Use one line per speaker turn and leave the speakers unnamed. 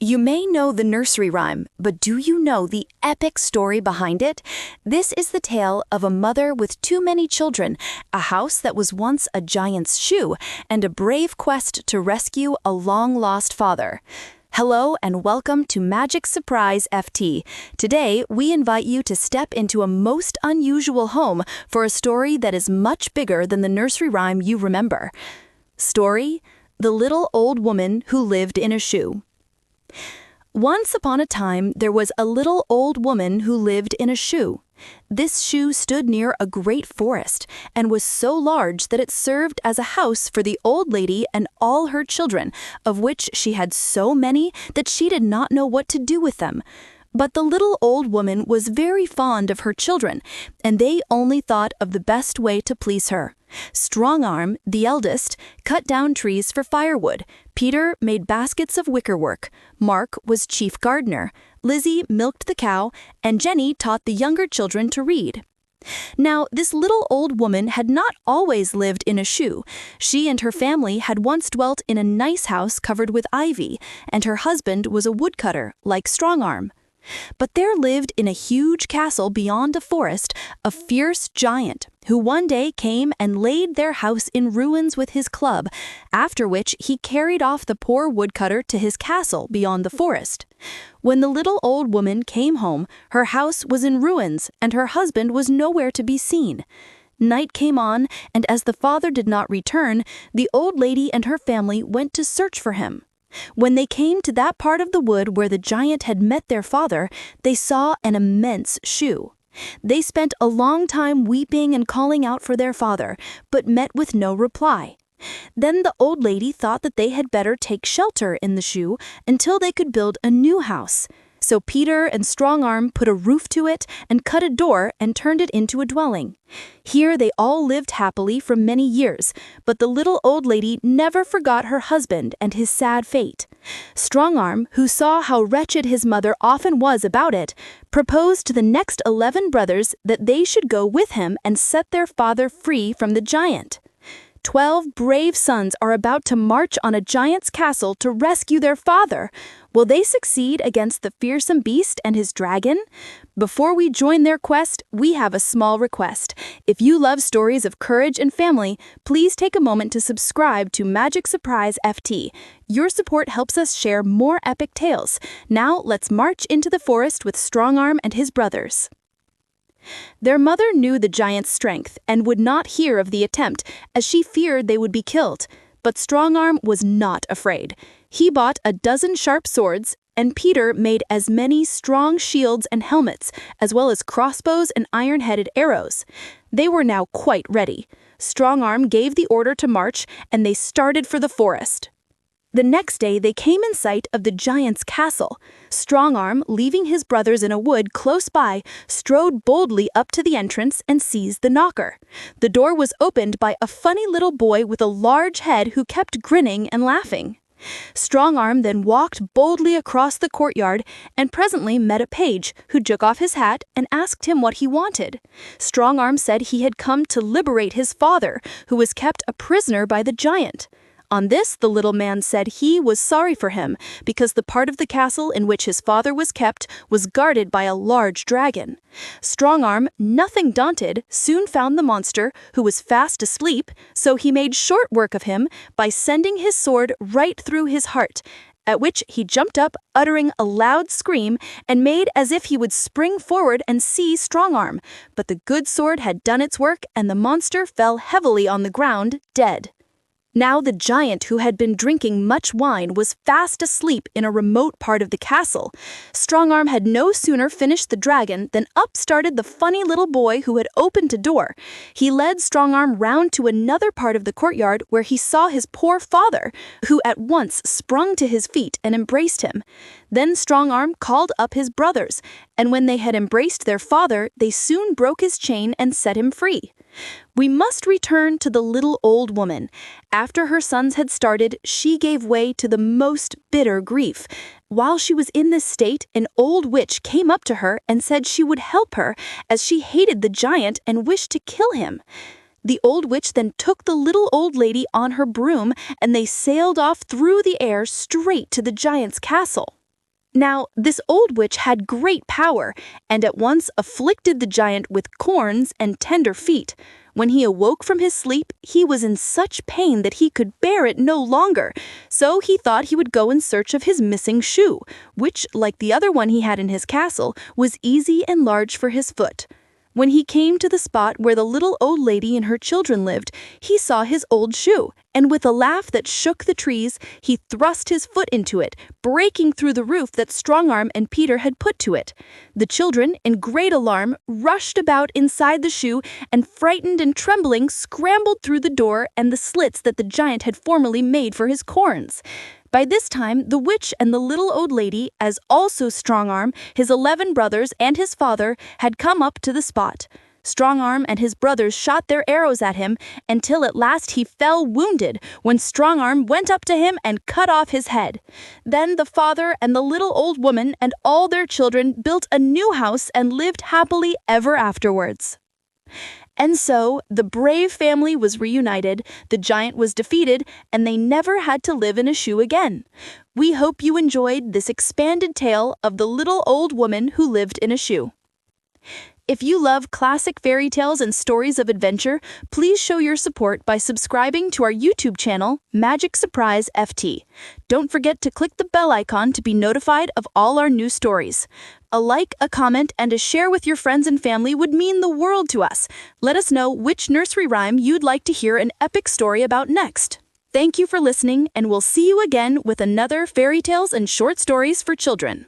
You may know the nursery rhyme, but do you know the epic story behind it? This is the tale of a mother with too many children, a house that was once a giant's shoe, and a brave quest to rescue a long-lost father. Hello and welcome to MagicSurprise FT. Today, we invite you to step into a most unusual home for a story that is much bigger than the nursery rhyme you remember. Story: The Little Old Woman Who Lived in a Shoe. Once upon a time, there was a little old woman who lived in a shoe. This shoe stood near a great forest and was so large that it served as a house for the old lady and all her children, of which she had so many that she did not know what to do with them. But the little old woman was very fond of her children, and they only thought of the best way to please her. Strong Arm, the eldest, cut down trees for firewood. Peter made baskets of wickerwork. Mark was chief gardener. Lizzie milked the cow, and Jenny taught the younger children to read. Now, this little old woman had not always lived in a shoe. She and her family had once dwelt in a nice house covered with ivy, and her husband was a woodcutter, like Strong Arm. But there lived in a huge castle beyond a forest a fierce giant, who one day came and laid their house in ruins with his club, after which he carried off the poor woodcutter to his castle beyond the forest. When the little old woman came home, her house was in ruins, and her husband was nowhere to be seen. Night came on, and as the father did not return, the old lady and her family went to search for him. When they came to that part of the wood where the giant had met their father, they saw an immense shoe. They spent a long time weeping and calling out for their father, but met with no reply. Then the old lady thought that they had better take shelter in the shoe until they could build a new house. So Peter and Strong Arm put a roof to it and cut a door and turned it into a dwelling. Here they all lived happily for many years, but the little old lady never forgot her husband and his sad fate. Strong Arm, who saw how wretched his mother often was about it, proposed to the next 11 brothers that they should go with him and set their father free from the giant. 12 brave sons are about to march on a giant's castle to rescue their father. Will they succeed against the fearsome beast and his dragon? Before we join their quest, we have a small request. If you love stories of courage and family, please take a moment to subscribe to MagicSurprise FT. Your support helps us share more epic tales. Now let's march into the forest with Strong Arm and his brothers. Their mother knew the giant's strength and would not hear of the attempt, as she feared they would be killed. But Strong Arm was not afraid. He bought a dozen sharp swords, and Peter made as many strong shields and helmets, as well as crossbows and iron-headed arrows. They were now quite ready. Strong Arm gave the order to march, and they started for the forest. The next day they came in sight of the giant's castle. Strong Arm, leaving his brothers in a wood close by, strode boldly up to the entrance and seized the knocker. The door was opened by a funny little boy with a large head who kept grinning and laughing. Strong Arm then walked boldly across the courtyard and presently met a page who took off his hat and asked him what he wanted. Strong Arm said he had come to liberate his father, who was kept a prisoner by the giant. On this, the little man said he was sorry for him because the part of the castle in which his father was kept was guarded by a large dragon. Strong Arm, nothing daunted, soon found the monster, who was fast asleep, so he made short work of him by sending his sword right through his heart, at which he jumped up, uttering a loud scream, and made as if he would spring forward and seize Strong Arm. But the good sword had done its work, and the monster fell heavily on the ground, dead. Now the giant, who had been drinking much wine, was fast asleep in a remote part of the castle. Strong Arm had no sooner finished the dragon than up started the funny little boy who had opened a door. He led Strong Arm round to another part of the courtyard where he saw his poor father, who at once sprung to his feet and embraced him. Then Strong Arm called up his brothers, and when they had embraced their father, they soon broke his chain and set him free. We must return to the little old woman. After her sons had started, she gave way to the most bitter grief. While she was in this state, an old witch came up to her and said she would help her, as she hated the giant and wished to kill him. The old witch then took the little old lady on her broom, and they sailed off through the air straight to the giant's castle. Now, this old witch had great power, and at once afflicted the giant with corns and tender feet. When he awoke from his sleep, he was in such pain that he could bear it no longer, so he thought he would go in search of his missing shoe, which, like the other one he had in his castle, was easy and large for his foot. When he came to the spot where the little old lady and her children lived, he saw his old shoe, and with a laugh that shook the trees, he thrust his foot into it, breaking through the roof that Strongarm and Peter had put to it. The children, in great alarm, rushed about inside the shoe, and frightened and trembling, scrambled through the door and the slits that the giant had formerly made for his corns. By this time, the witch and the little old lady, as also Strongarm, his 11 brothers, and his father, had come up to the spot. Strongarm and his brothers shot their arrows at him, until at last he fell wounded, when Strongarm went up to him and cut off his head. Then the father and the little old woman and all their children built a new house and lived happily ever afterwards. And so, the brave family was reunited, the giant was defeated, and they never had to live in a shoe again. We hope you enjoyed this expanded tale of the little old woman who lived in a shoe. If you love classic fairy tales and stories of adventure, please show your support by subscribing to our YouTube channel, MagicSurprise FT. Don't forget to click the bell icon to be notified of all our new stories. A like, a comment, and a share with your friends and family would mean the world to us. Let us know which nursery rhyme you'd like to hear an epic story about next. Thank you for listening, and we'll see you again with another fairy tales and short stories for children.